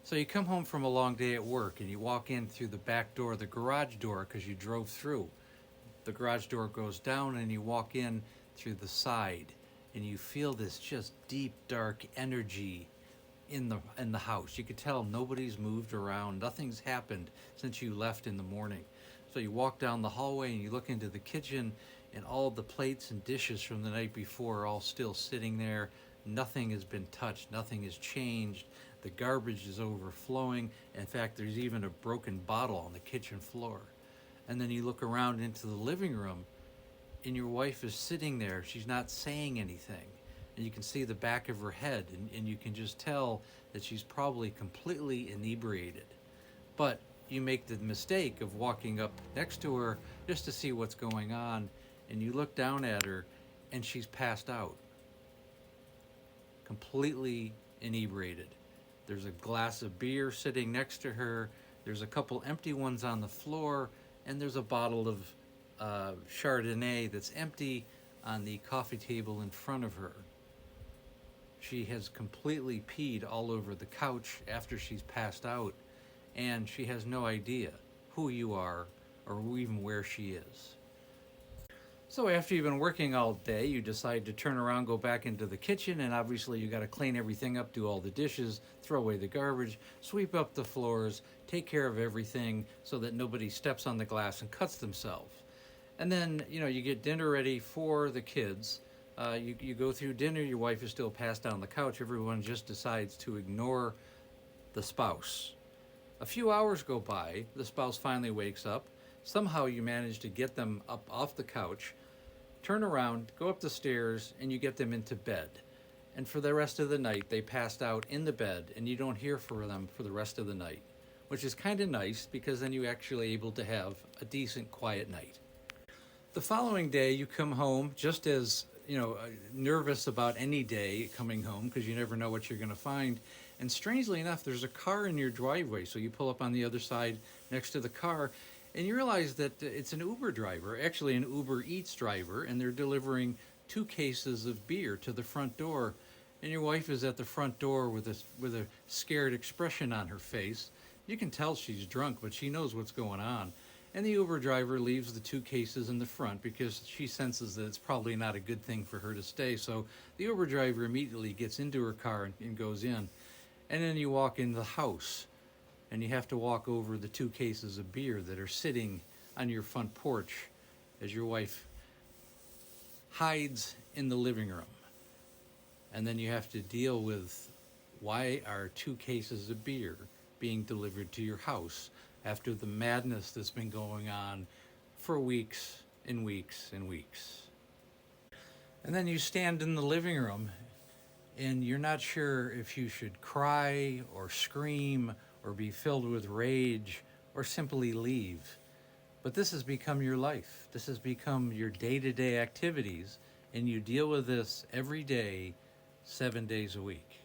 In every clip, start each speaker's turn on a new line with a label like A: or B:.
A: So you come home from a long day at work and you walk in through the back door, the garage door, because you drove through. The garage door goes down and you walk in through the side and you feel this just deep, dark energy in the house. You could tell nobody's moved around. Nothing's happened since you left in the morning. So you walk down the hallway and you look into the kitchen, and all the plates and dishes from the night before are all still sitting there. Nothing has been touched. Nothing has changed. The garbage is overflowing. In fact, there's even a broken bottle on the kitchen floor. And then you look around into the living room, and your wife is sitting there. She's not saying anything. And you can see the back of her head, and you can just tell that she's probably completely inebriated. But you make the mistake of walking up next to her just to see what's going on, and you look down at her, and she's passed out, completely inebriated. There's a glass of beer sitting next to her, there's a couple empty ones on the floor, and there's a bottle of Chardonnay that's empty on the coffee table in front of her. She has completely peed all over the couch after she's passed out, and she has no idea who you are or even where she is. So after you've been working all day, you decide to turn around, go back into the kitchen, and obviously you got to clean everything up, do all the dishes, throw away the garbage, sweep up the floors, take care of everything so that nobody steps on the glass and cuts themselves. And then, you get dinner ready for the kids. You go through dinner, your wife is still passed out on the couch. Everyone just decides to ignore the spouse. A few hours go by, the spouse finally wakes up. Somehow you manage to get them up off the couch, turn around, go up the stairs, and you get them into bed. And for the rest of the night, they passed out in the bed, and you don't hear from them for the rest of the night, which is kind of nice because then you're actually able to have a decent, quiet night. The following day, you come home just as nervous about any day coming home because you never know what you're going to find. And strangely enough, there's a car in your driveway, so you pull up on the other side next to the car, and you realize that it's an Uber driver, actually an Uber Eats driver, and they're delivering 2 cases of beer to the front door. And your wife is at the front door with a scared expression on her face. You can tell she's drunk, but she knows what's going on. And the Uber driver leaves the 2 cases in the front because she senses that it's probably not a good thing for her to stay. So the Uber driver immediately gets into her car and goes in. And then you walk in the house, and you have to walk over the 2 cases of beer that are sitting on your front porch as your wife hides in the living room. And then you have to deal with, why are 2 cases of beer being delivered to your house after the madness that's been going on for weeks and weeks and weeks? And then you stand in the living room and you're not sure if you should cry or scream or be filled with rage or simply leave. But this has become your life. This has become your day-to-day activities, and you deal with this every day, 7 days a week.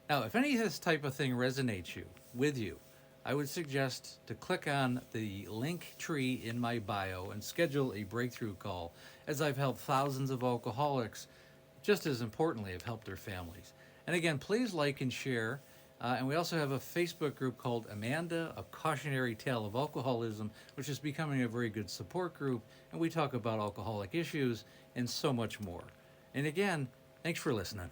A: Now, if any of this type of thing resonates with you, I would suggest to click on the link tree in my bio and schedule a breakthrough call, as I've helped thousands of alcoholics. Just as importantly, have helped their families. And again, please like and share. And we also have a Facebook group called Amanda, A Cautionary Tale of Alcoholism, which is becoming a very good support group. And we talk about alcoholic issues and so much more. And again, thanks for listening.